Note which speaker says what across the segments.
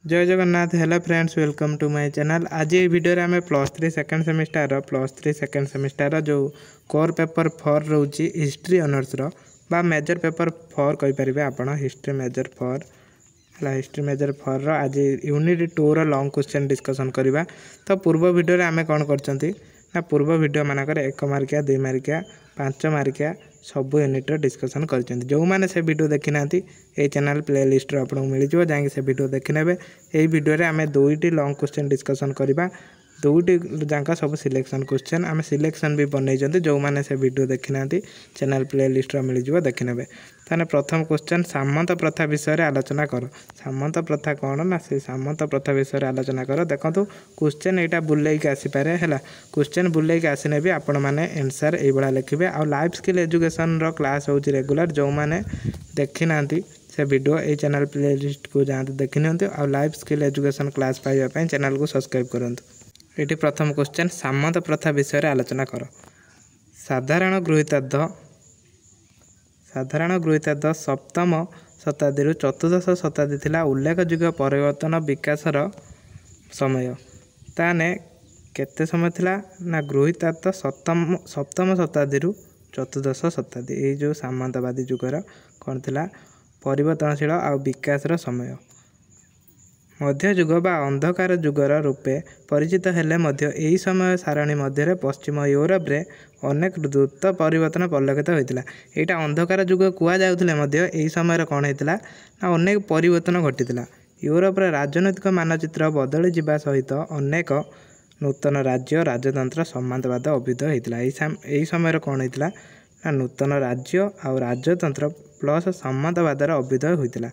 Speaker 1: जय Jagannath. Hello friends, welcome to my channel. आज ये वीडियो रे आमे +3 सेकेंड सेमिस्टर जो कोर पेपर 4 रोची हिस्ट्री ऑनर्स रो बा मेजर पेपर 4 कहि परिबे आपण। हिस्ट्री मेजर 4 हिस्ट्री मेजर 4 रो आज यूनिट 2 रो लॉन्ग क्वेश्चन डिस्कशन करबा। तो पूर्व वीडियो रे आमे कोन करचंती ना पूर्व वीडियो मानकर 1 मार्किया 2 मार्किया 5 मार्किया सब यूनिट डिस्कशन करचंती। जो माने से वीडियो देखि नांती ए चैनल प्लेलिस्ट रो आपन मिल जिवो, जांगे से वीडियो देखि नेबे। ए वीडियो रे आमे दुईटी लॉन्ग क्वेश्चन डिस्कशन करबा। दुईटी जांका सब सिलेक्शन क्वेश्चन आमे सिलेक्शन भी बनै जंती। जो माने से वीडियो देखि नांती चैनल प्लेलिस्ट रो मिल जिवो, देखि नेबे। ताने प्रथम क्वेश्चन सामंत प्रथा विषय रे आलोचना करो। सामंत प्रथा कोन ना से सामंत प्रथा विषय रे आलोचना करो। देखंतु क्वेश्चन एटा बुल्लै के आसी पारे हैला। क्वेश्चन बुल्लै के आसीने भी आपण माने आंसर ए बडा लिखिबे। आ लाइफ स्किल एजुकेशन रो क्लास होची रेगुलर। जो माने देखि नांती से वीडियो ए चैनल प्लेलिस्ट को जांत देखि नियंतु। आ लाइफ स्किल एजुकेशन क्लास पाइबा पय चैनल को सब्सक्राइब करंतु। एटी प्रथम क्वेश्चन सामंत प्रथा विषय रे आलोचना करो। साधारण गृहीतार्थ सप्तम शताब्दी रु चतुर्दश शताब्दी थिला उल्लेखযোग्य परिवर्तन विकासर समय। ताने केते समय थिला ना गृहीतार्थ सप्तम शताब्दी रु चतुर्दश शताब्दी। ए जो सामंतवादी जुगर कोन थिला परिवर्तनशील आ विकासर समय। मध्ययुग बा अंधकार जुगर रूपे परिचित हेले मध्य एही समय सारणी मध्य पश्चिम यूरोप रे अनेक द्रुत परिवर्तन परिलक्षित होइतिला। एटा अंधकार जुग कुआ जाउथिले मध्य एही समय कोन हेतिला ना अनेक परिवर्तन घटितिला। यूरोप रे राजनैतिक मानचित्र बदली जिबा सहित अनेक नूतन राज्य राजतंत्र सामंतवाद अभ्युदय होइतिला। एही समय कोन हेतिला ना नूतन राज्य आ राजतंत्र प्लस सामंतवादर अभ्युदय होइतिला।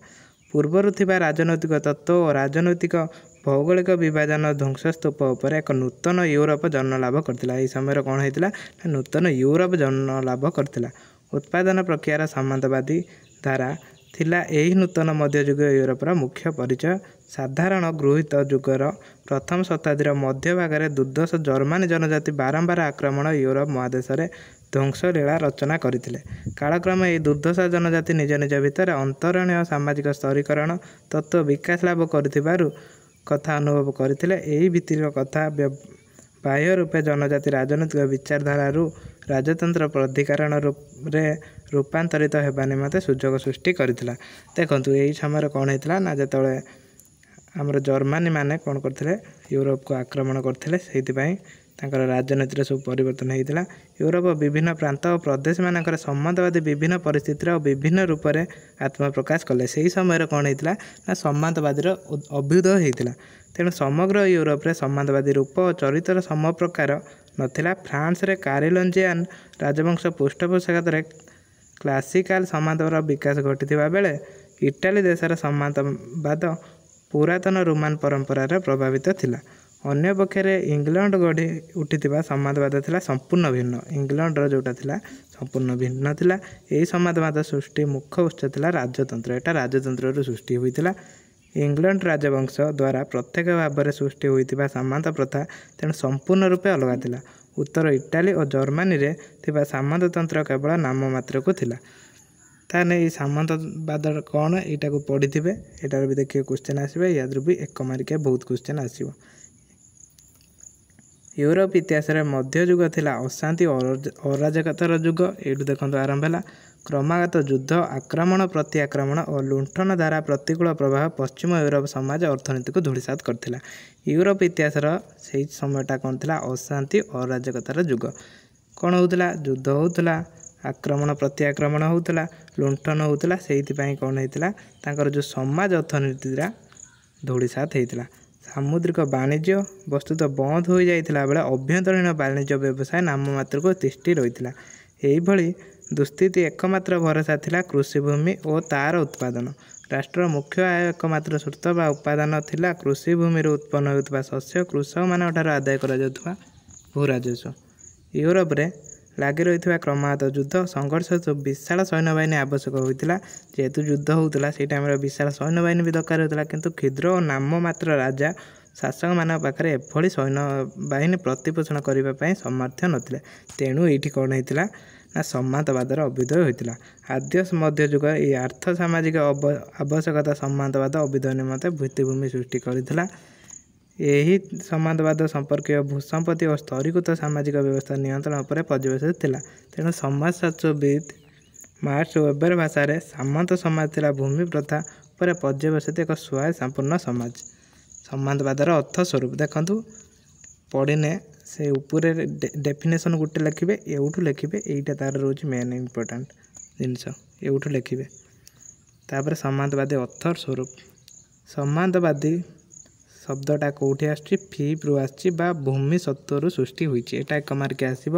Speaker 1: पूर्वर थिबा राजनैतिक तत्व और राजनैतिक भौगोलिक विभाजन ध्वंसस्तूप उपर एक नूतन यूरोप जन्म लाभ करथिला। एही समय कोन हेतिला नूतन यूरोप जन्म लाभ करथिला। उत्पादन प्रक्रियार सामंतवादी धारा थिला एही नूतन मध्ययुग यूरोपर मुख्य परिचय। साधारण गृहीत जुगर प्रथम शताब्दीर मध्य भागरे दुर्दश जर्मनी जनजाति बारंबार आक्रमण यूरोप महादेश रे ध्वंसलीला रचना करथिले। कालक्रमे ए दुर्दशा जनजाति निज निज भितर अंतरणीय सामाजिक स्तरीकरण तत्व विकास लाभ करथिबारु कथा अनुभव करथिले। एही भित्तिर कथा बाह्य रूपे जनजाति राजनैतिक विचारधारा राजतंत्र प्राधिकरण रे रूपांतरित हेबा निमते सुजोग सृष्टि करथिला। देखंतु एही समय कोन हेतिला ना जतळे हमर जर्मनी माने कोन करथिले यूरोप को आक्रमण करथिले। सेहि पई तांकर राजनीति सब परिवर्तन होइतिला। यूरोप विभिन्न प्रांत और प्रदेश मानकर सामंतवादी विभिन्न परिस्थिति और विभिन्न रूप में आत्मप्रकाश कले। से समय कौन होइतिला ना सामंतवादी अभ्युदय होइतिला। तेणु समग्र यूरोप रे सामंतवादी रूप और चरित्र सम प्रकार नथिला। फ्रांस रे कारिलंजियान राजवंश पृष्ठपोषकता रे क्लासिकल सामंतवाद विकास घटिथिबा बेले इटाली देशर सामंतवाद पुरातन रोमान परंपरा रे प्रभावित थिला। अन्य पक्षे इंग्लैंड गढ़ी उठिथिबा सामंतवाद थिला संपूर्ण भिन्न। इंग्लैंड रो जोटा थिला संपूर्ण भिन्न थिला। एही सामंतवाद सृष्टि मुख्य उत्स थिला राजतंत्र। एटा राजतंत्र रो सृष्टि होइतिला। इंग्लैंड राजवंश द्वारा प्रत्येक भाव में सृष्टि होइतिबा सामंत प्रथा तेणु संपूर्ण रूपे अलग थिला। उत्तर इटाली और जर्मनी रे थिबा सामंततंत्र केवल नाम मात्र को थिला। ताने ये सामंतवाद कौन एटा को पढ़िथिबे। एटार भी देखिए क्वेश्चन आसीबे। यादर भी 1 मार्किया बहुत क्वेश्चन आसीबो। यूरोप इतिहास रे मध्ययुग थिला अशांति और अराजकतार युग। एठु देखंतु आरंभ होला क्रमागत युद्ध आक्रमण प्रति आक्रमण और लुंठन द्वारा प्रतिकूल प्रभाव पश्चिम यूरोप समाज अर्थनीति को धूलिसात करथिला। यूरोप इतिहास से समयटा कौन थिला अशांति और अराजकतार युग। कौन होउथिला युद्ध होउथिला, आक्रमण प्रति आक्रमण होउथिला, लुंठन होउथिला। सेहिति पई कौन हेतिला तांकर जो समाज अर्थनीतिरा धूलिसात हेतिला। सामुद्रिक वाणिज्य वस्तुत बंद हो जाइथिला बेले अभ्यंतरीण वाणिज्य व्यवसाय नाममात्र को तिष्ठि रहिथिला। एही भली दुस्थिति एकमात्र भरोसा थिला कृषि भूमि और तार उत्पादन। राष्ट्र मुख्य आय एकमात्र स्रोत बा उत्पादन थिला कृषि भूमि उत्पन्न होउतबा शस्य कृषक मान ठार आदाय करा जाउतबा भूराजस्व। यूरोप रे लागी रही क्रमागत युद्ध संघर्ष विशाल सैन्यबाहिनी आवश्यक होता। जेहेतु युद्ध होता से टाइम विशाल सैन्यबाहिनी भी दरकार होता, किंतु क्षुद्र और नाम मात्र राजा शासक मान पाखे एभली सैन्यबाहिनी प्रतिपोषण करने समर्थ नथिले। तेणु ये कौन होता ନା ସମ୍ମତବାଦର ଅଭ୍ୟୁଦୟ ହୋଇଥିଲା। ଆଦ୍ୟ ମଧ୍ୟଯୁଗ ଏହି ଆର୍ଥ ସାମାଜିକ ଆବଶ୍ୟକତା ସମ୍ମତବାଦ ଅଭ୍ୟୁଦୟ ନିମନ୍ତେ ଭିତ୍ତିଭୂମି ସୃଷ୍ଟି କରିଥିଲା। ଏହି ସମ୍ମତବାଦ ସମ୍ପର୍କୀୟ ଭୂସମ୍ପତ୍ତି ଓ ସ୍ତରୀକୃତ ସାମାଜିକ ବ୍ୟବସ୍ଥା ନିୟନ୍ତ୍ରଣ ଉପରେ ପର୍ଯ୍ୟବେସିତ ଥିଲା। ତେଣୁ ସମାଜଶାସ୍ତ୍ରବିତ୍ ମାର୍କ୍ସ ୱେବର ଭାଷାରେ ସାମନ୍ତ ସମାଜ ଥିଲା ଭୂମି ପ୍ରଥା ଉପରେ ପର୍ଯ୍ୟବେସିତ ଏକ ସ୍ୱୟଂ ସମ୍ପୂର୍ଣ୍ଣ ସମାଜ। ସମ୍ମତବାଦର ଅର୍ଥ ସ୍ୱରୂପ ଦେଖନ୍ତୁ ପଢ଼ିନେ ସେ ଉପରେ ଡେଫିନେସନ୍ ଗୋଟେ ଲେଖିବେ, ଏଉଠୁ ଲେଖିବେ, ଏଇଟା ତାର ରହୁଛି ମେନ୍ ଇମ୍ପୋର୍ଟାଣ୍ଟ ଜିନିଷ, ଏଉଠୁ ଲେଖିବେ। ତାପରେ ସମାଜବାଦୀ ଅର୍ଥ ସ୍ୱରୂପ। ସମାଜବାଦୀ ଶବ୍ଦଟା କେଉଁଠି ଆସୁଛି? ଫିପ୍ରୁ ଆସିଛି ବା ଭୂମି ସତ୍ତ୍ୱରୁ ସୃଷ୍ଟି ହୋଇଛି। ଏଇଟା 1 ମାର୍କିଆ ଆସିବ।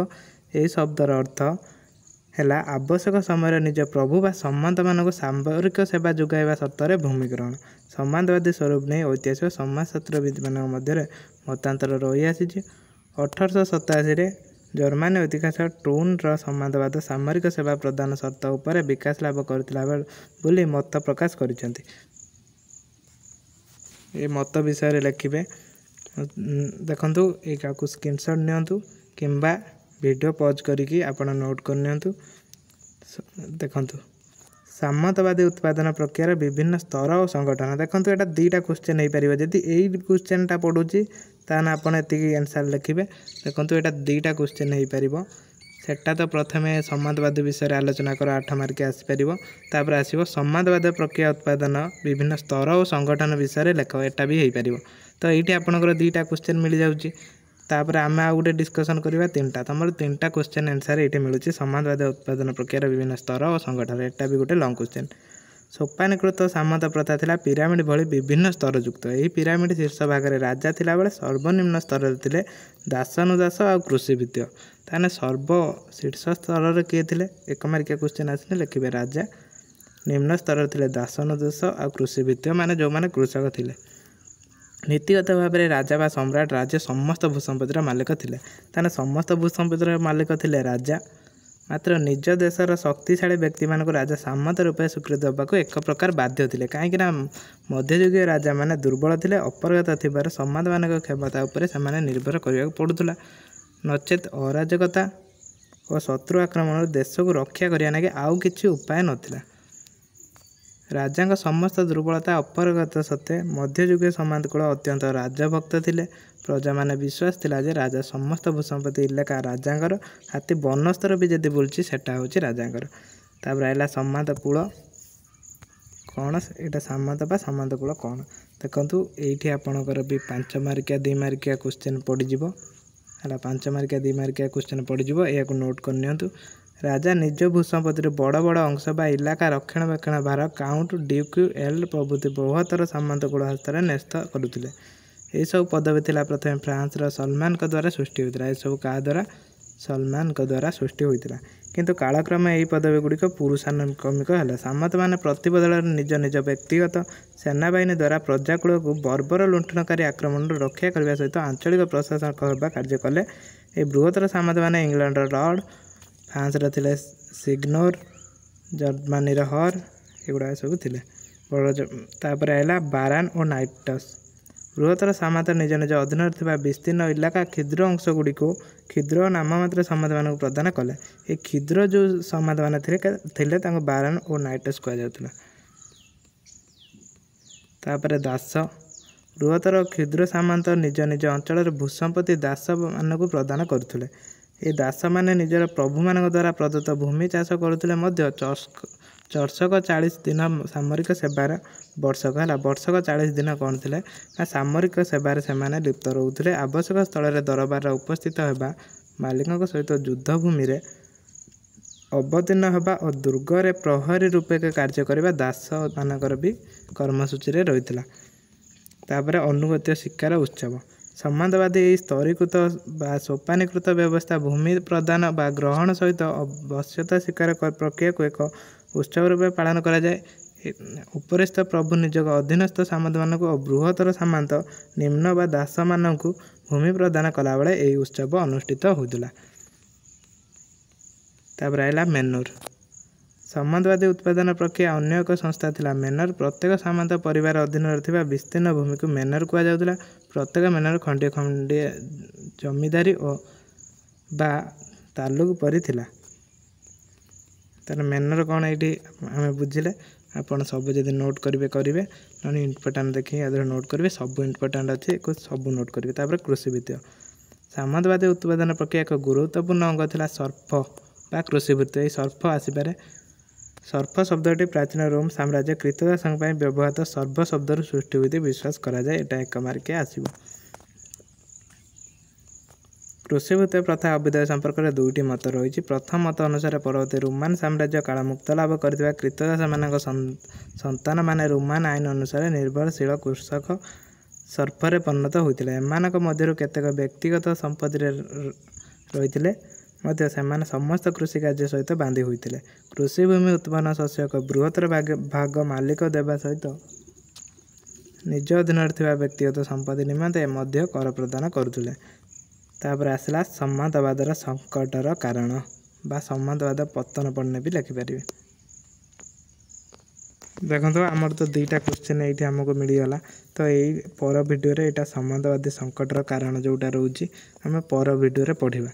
Speaker 1: ଏହି ଶବ୍ଦର ଅର୍ଥ ହେଲା ଆବଶ୍ୟକ ସମୟରେ ନିଜ ପ୍ରଭୁ ବା ସମ୍ମତମାନଙ୍କୁ ସାମରିକ ସେବା ଯୋଗାଇବା ସର୍ତ୍ତରେ ଭୂମି ଗ୍ରହଣ। ସମାଜବାଦୀ ସ୍ୱରୂପ ନେଇ ଐତିହାସିକ ସମାଜଶାସ୍ତ୍ରବିତ୍ମାନଙ୍କ ମଧ୍ୟରେ ମତାନ୍ତର ରହିଆସିଛି। 1887ରେ ଜର୍ମାନୀ ଐତିହାସିକ ଟୁନ୍ର ସମାଜବାଦ ସାମରିକ ସେବା ପ୍ରଦାନ ସର୍ତ୍ତ ଉପରେ ବିକାଶ ଲାଭ କରିଥିଲା ବୋଲି ମତ ପ୍ରକାଶ କରିଛନ୍ତି। ଏ ମତ ବିଷୟରେ ଲେଖିବେ। ଦେଖନ୍ତୁ ଏଇଟାକୁ ସ୍କ୍ରିନଶଟ୍ ନିଅନ୍ତୁ କିମ୍ବା ଭିଡ଼ିଓ ପଜ୍ କରିକି ଆପଣ ନୋଟ୍ କରିନିଅନ୍ତୁ। ଦେଖନ୍ତୁ ସାମନ୍ତବାଦୀ ଉତ୍ପାଦନ ପ୍ରକ୍ରିୟାର ବିଭିନ୍ନ ସ୍ତର ଓ ସଂଗଠନ। ଦେଖନ୍ତୁ ଏଇଟା 2ଟା କ୍ୱେଶ୍ଚନ୍ ହେଇପାରିବ। ଯଦି ଏଇ କ୍ୱେଶ୍ଚନ୍ଟା ପଢ଼ୁଛି ତାହେଲେ ଆପଣ ଏତିକି ଆନ୍ସର୍ ଲେଖିବେ। ଦେଖନ୍ତୁ ଏଇଟା 2ଟା କ୍ୱେଶ୍ଚନ୍ ହେଇପାରିବ। ସେଟା ତ ପ୍ରଥମେ ସମାଜବାଦୀ ବିଷୟରେ ଆଲୋଚନା କର, 8 ମାର୍କ ଆସିପାରିବ। ତାପରେ ଆସିବ ସମାଜବାଦ ପ୍ରକ୍ରିୟା ଉତ୍ପାଦନ ବିଭିନ୍ନ ସ୍ତର ଓ ସଂଗଠନ ବିଷୟରେ ଲେଖ, ଏଟା ବି ହେଇପାରିବ। ତ ଏଇଠି ଆପଣଙ୍କର 2ଟା କ୍ୱେଶ୍ଚନ୍ ମିଳିଯାଉଛି। ତାପରେ ଆମେ ଆଉ ଗୋଟେ ଡିସ୍କସନ୍ କରିବା 3ଟା। ତମର 3ଟା କ୍ୱେଶ୍ଚନ୍ ଆନ୍ସର୍ ଏଇଠି ମିଳୁଛି। ସମାଜବାଦ ଉତ୍ପାଦନ ପ୍ରକ୍ରିୟାର ବିଭିନ୍ନ ସ୍ତର ଓ ସଂଗଠନ, ଏଟା ବି ଗୋଟେ ଲଙ୍ଗ୍ କ୍ୱେଶ୍ଚନ୍। ସୋପାନୀକୃତ ସାମନ୍ତ ପ୍ରଥା ଥିଲା ପିରାମିଡ଼ ଭଳି ବିଭିନ୍ନ ସ୍ତରଯୁକ୍ତ। ଏହି ପିରାମିଡ଼ ଶୀର୍ଷ ଭାଗରେ ରାଜା ଥିଲାବେଳେ ସର୍ବନିମ୍ନ ସ୍ତରରେ ଥିଲେ ଦାସାନୁଦାସ ଆଉ କୃଷିଭିତ୍ୟ। ତାହେଲେ ଶୀର୍ଷ ସ୍ତରରେ କିଏ ଥିଲେ? 1 ମାର୍କିଆ କ୍ୱେଶ୍ଚନ୍ ଆସିଲେ ଲେଖିବେ ରାଜା। ନିମ୍ନ ସ୍ତରରେ ଥିଲେ ଦାସାନୁଦାସ ଆଉ କୃଷିଭିତ୍ୟ, ମାନେ ଯେଉଁମାନେ କୃଷକ ଥିଲେ। ନୀତିଗତ ଭାବରେ ରାଜା ବା ସମ୍ରାଟ ରାଜ୍ୟ ସମସ୍ତ ଭୂସମ୍ପତ୍ତିର ମାଲିକ ଥିଲେ। ତାହେଲେ ସମସ୍ତ ଭୂସମ୍ପତ୍ତିର ମାଲିକ ଥିଲେ ରାଜା। ମାତ୍ର ନିଜ ଦେଶର ଶକ୍ତିଶାଳୀ ବ୍ୟକ୍ତିମାନଙ୍କୁ ରାଜା ସାମନ୍ତ ରୂପେ ସ୍ୱୀକୃତି ଦେବାକୁ ଏକ ପ୍ରକାର ବାଧ୍ୟ ଥିଲେ। କାହିଁକିନା ମଧ୍ୟଯୁଗୀୟ ରାଜାମାନେ ଦୁର୍ବଳ ଥିଲେ, ଅପାରଗତା ଥିବାରୁ ସମ୍ରାଟମାନଙ୍କ କ୍ଷମତା ଉପରେ ସେମାନେ ନିର୍ଭର କରିବାକୁ ପଡ଼ୁଥିଲା। ନଚେତ୍ ଅରାଜକତା ଓ ଶତ୍ରୁ ଆକ୍ରମଣରୁ ଦେଶକୁ ରକ୍ଷା କରିବା ଲାଗି ଆଉ କିଛି ଉପାୟ ନଥିଲା। ରାଜାଙ୍କ ସମସ୍ତ ଦୁର୍ବଳତା ଅପାରଗତା ସତ୍ତ୍ୱେ ମଧ୍ୟଯୁଗୀୟ ସମାଜକୂଳ ଅତ୍ୟନ୍ତ ରାଜଭକ୍ତ ଥିଲେ। ପ୍ରଜାମାନେ ବିଶ୍ୱାସ ଥିଲା ଯେ ରାଜା ସମସ୍ତ ଭୂସମ୍ପତ୍ତି ଇଲାକା ରାଜାଙ୍କର। ହାତୀ ବନସ୍ତର ବି ଯଦି ବୁଲୁଛି ସେଟା ହେଉଛି ରାଜାଙ୍କର। ତାପରେ ହେଲା ସମାନ୍ତକୂଳ କ'ଣ? ଏଇଟା ସାମନ୍ତ ବା ସମାନ୍ତକୂଳ କ'ଣ? ଦେଖନ୍ତୁ ଏଇଠି ଆପଣଙ୍କର ବି 5 ମାର୍କିଆ 2 ମାର୍କିଆ କ୍ୱେଶ୍ଚନ୍ ପଡ଼ିଯିବ ହେଲା। 5 ମାର୍କିଆ 2 ମାର୍କିଆ କ୍ୱେଶ୍ଚନ୍ ପଡ଼ିଯିବ, ଏହାକୁ ନୋଟ୍ କରିନିଅନ୍ତୁ। ରାଜା ନିଜ ଭୂସମ୍ପତ୍ତିର ବଡ଼ ବଡ଼ ଅଂଶ ବା ଇଲାକା ରକ୍ଷଣାବେକ୍ଷଣ ଭାର କାଉଣ୍ଟ, ଡ୍ୟୁକ୍, ଏର୍ଲ ପ୍ରଭୃତି ବୃହତ୍ତର ସାମନ୍ତକୂଳ ହସ୍ତରେ ନ୍ୟସ୍ତ କରୁଥିଲେ। ଏହିସବୁ ପଦବୀ ଥିଲା ପ୍ରଥମେ ଫ୍ରାନ୍ସର ସଲମାନଙ୍କ ଦ୍ୱାରା ସୃଷ୍ଟି ହୋଇଥିଲା। ଏସବୁ କାହା ଦ୍ୱାରା? ସଲମାନଙ୍କ ଦ୍ୱାରା ସୃଷ୍ଟି ହୋଇଥିଲା। କିନ୍ତୁ କାଳକ୍ରମେ ଏହି ପଦବୀ ଗୁଡ଼ିକ ପୁରୁଷାନୁକ୍ରମିକ ହେଲା। ସାମନ୍ତମାନେ ପ୍ରତି ବଦଳରେ ନିଜ ନିଜ ବ୍ୟକ୍ତିଗତ ସେନାବାହିନୀ ଦ୍ୱାରା ପ୍ରଜାକୂଳକୁ ବର୍ବର ଲୁଣ୍ଠନକାରୀ ଆକ୍ରମଣରୁ ରକ୍ଷା କରିବା ସହିତ ଆଞ୍ଚଳିକ ପ୍ରଶାସକ ହେବା କାର୍ଯ୍ୟ କଲେ। ଏହି ବୃହତ୍ତର ସାମନ୍ତମାନେ ଇଂଲଣ୍ଡର ଲର୍ଡ଼, ଫ୍ରାନ୍ସର ଥିଲେ ସିଗ୍ନୋର, ଜର୍ମାନୀର ହର୍, ଏଗୁଡ଼ାକ ସବୁ ଥିଲେ। ତାପରେ ହେଲା ବାରାନ୍ ଓ ନାଇଟସ୍। ବୃହତ୍ତର ସାମନ୍ତ ନିଜ ନିଜ ଅଧୀନରେ ଥିବା ବିସ୍ତୀର୍ଣ୍ଣ ଇଲାକା କ୍ଷୁଦ୍ର ଅଂଶଗୁଡ଼ିକୁ କ୍ଷୁଦ୍ର ଓ ନାମମାତ୍ର ସମାଜମାନଙ୍କୁ ପ୍ରଦାନ କଲେ। ଏହି କ୍ଷୁଦ୍ର ଯେଉଁ ସମାଜମାନେ ଥିଲେ ତାଙ୍କୁ ବାରାନ୍ ଓ ନାଇଟସ୍ କୁହାଯାଉଥିଲା। ତାପରେ ଦାସ। ବୃହତ୍ତର କ୍ଷୁଦ୍ର ସାମନ୍ତ ନିଜ ନିଜ ଅଞ୍ଚଳରେ ଭୂସମ୍ପତ୍ତି ଦାସମାନଙ୍କୁ ପ୍ରଦାନ କରୁଥିଲେ। ଏହି ଦାସମାନେ ନିଜର ପ୍ରଭୁମାନଙ୍କ ଦ୍ୱାରା ପ୍ରଦତ୍ତ ଭୂମି ଚାଷ କରୁଥିଲେ ମଧ୍ୟ ଚର୍ଷକ 40 ଦିନ ସାମରିକ ସେବାର ବର୍ଷକ ହେଲା। ବର୍ଷକ 40 ଦିନ କ'ଣ ଥିଲେ ନା ସାମରିକ ସେବାରେ ସେମାନେ ଲିପ୍ତ ରହୁଥିଲେ। ଆବଶ୍ୟକ ସ୍ଥଳରେ ଦରବାରରେ ଉପସ୍ଥିତ ହେବା, ମାଲିକଙ୍କ ସହିତ ଯୁଦ୍ଧଭୂମିରେ ଅବତୀର୍ଣ୍ଣ ହେବା ଓ ଦୁର୍ଗରେ ପ୍ରହରୀ ରୂପେ କାର୍ଯ୍ୟ କରିବା ଦାସମାନଙ୍କର ବି କର୍ମସୂଚିରେ ରହିଥିଲା। ତାପରେ ଅନୁଗତ୍ୟ ଶିକାର ଉତ୍ସବ। ସମାଜବାଦୀ ଏହି ସ୍ତରୀକୃତ ବା ସୋପାନୀକୃତ ବ୍ୟବସ୍ଥା ଭୂମି ପ୍ରଦାନ ବା ଗ୍ରହଣ ସହିତ ବଶ୍ୟତା ଶିକାର ପ୍ରକ୍ରିୟାକୁ ଏକ ଉତ୍ସବ ରୂପେ ପାଳନ କରାଯାଏ। ଉପରିସ୍ଥ ପ୍ରଭୁ ନିଜ ଅଧୀନସ୍ଥ ସାମନ୍ତମାନଙ୍କୁ ଓ ବୃହତ୍ତର ସାମନ୍ତ ନିମ୍ନ ବା ଦାସମାନଙ୍କୁ ଭୂମି ପ୍ରଦାନ କଲାବେଳେ ଏହି ଉତ୍ସବ ଅନୁଷ୍ଠିତ ହେଉଥିଲା। ତାପରେ ହେଲା ମେନୁର। ସମାଜବାଦୀ ଉତ୍ପାଦନ ପ୍ରକ୍ରିୟା ଅନ୍ୟ ଏକ ସଂସ୍ଥା ଥିଲା ମେନର। ପ୍ରତ୍ୟେକ ସାମନ୍ତ ପରିବାର ଅଧୀନରେ ଥିବା ବିସ୍ତୀର୍ଣ୍ଣ ଭୂମିକୁ ମେନର କୁହାଯାଉଥିଲା। ପ୍ରତ୍ୟେକ ମେନର ଖଣ୍ଡିଏ ଖଣ୍ଡିଏ ଜମିଦାରୀ ଓ ବା ତାଲୁକ ପରି ଥିଲା। ତାର ମ୍ୟାନର କ'ଣ ଏଇଠି ଆମେ ବୁଝିଲେ। ଆପଣ ସବୁ ଯଦି ନୋଟ୍ କରିବେ ନହେଲେ ଇମ୍ପୋର୍ଟାଣ୍ଟ ଦେଖିକି ଆଦେହରେ ନୋଟ୍ କରିବେ। ସବୁ ଇମ୍ପୋର୍ଟାଣ୍ଟ ଅଛି ସବୁ ନୋଟ୍ କରିବେ। ତାପରେ କୃଷିଭିତ୍ତିକ ସାମନ୍ତବାଦୀ ଉତ୍ପାଦନ ପ୍ରକ୍ରିୟା ଏକ ଗୁରୁତ୍ୱପୂର୍ଣ୍ଣ ଅଙ୍ଗ ଥିଲା ସର୍ଫ ବା କୃଷିଭିତ୍ତିକ। ଏହି ସର୍ଫ ଆସିପାରେ। ସର୍ଫ ଶବ୍ଦଟି ପ୍ରାଚୀନ ରୋମ୍ ସାମ୍ରାଜ୍ୟ କ୍ରୀତଦାସଙ୍କ ପାଇଁ ବ୍ୟବହୃତ ସର୍ବ ଶବ୍ଦରୁ ସୃଷ୍ଟି ହୋଇଥିବା ବିଶ୍ୱାସ କରାଯାଏ। ଏଇଟା 1 ମାର୍କିଆ ଆସିବ। କୃଷିଭିତ୍ତିକ ପ୍ରଥା ଅଭ୍ୟୁଦୟ ସମ୍ପର୍କରେ 2ଟି ମତ ରହିଛି। ପ୍ରଥମ ମତ ଅନୁସାରେ ପରବର୍ତ୍ତୀ ରୋମାନ ସାମ୍ରାଜ୍ୟ କାଳ ମୁକ୍ତ ଲାଭ କରିଥିବା କ୍ରୀତଦାସମାନଙ୍କ ସନ୍ତାନମାନେ ରୋମାନ ଆଇନ ଅନୁସାରେ ନିର୍ଭରଶୀଳ କୃଷକ ସର୍ଫରେ ପରିଣତ ହୋଇଥିଲେ। ଏମାନଙ୍କ ମଧ୍ୟରୁ କେତେକ ବ୍ୟକ୍ତିଗତ ସମ୍ପତ୍ତିରେ ରହିଥିଲେ ମଧ୍ୟ ସେମାନେ ସମସ୍ତ କୃଷି କାର୍ଯ୍ୟ ସହିତ ବାନ୍ଧି ହୋଇଥିଲେ। କୃଷିଭୂମି ଉତ୍ପନ୍ନ ଶସ୍ୟ ଏକ ବୃହତ୍ତର ଭାଗ ମାଲିକ ଦେବା ସହିତ ନିଜ ଅଧୀନରେ ଥିବା ବ୍ୟକ୍ତିଗତ ସମ୍ପତ୍ତି ନିମନ୍ତେ ମଧ୍ୟ କର ପ୍ରଦାନ କରୁଥିଲେ। ତାପରେ ଆସିଲା ସାମନ୍ତବାଦର ସଙ୍କଟର କାରଣ ବା ସାମନ୍ତବାଦ ପତନ ପଡ଼ିଲେ ବି ଲେଖିପାରିବେ। ଦେଖନ୍ତୁ ଆମର ତ 2ଟା କ୍ୱେଶ୍ଚିନ୍ ଏଇଠି ଆମକୁ ମିଳିଗଲା। ତ ଏଇ ପର ଭିଡ଼ିଓରେ ଏଇଟା ସାମନ୍ତବାଦୀ ସଙ୍କଟର କାରଣ ଯେଉଁଟା ରହୁଛି ଆମେ ପର ଭିଡ଼ିଓରେ ପଢ଼ିବା।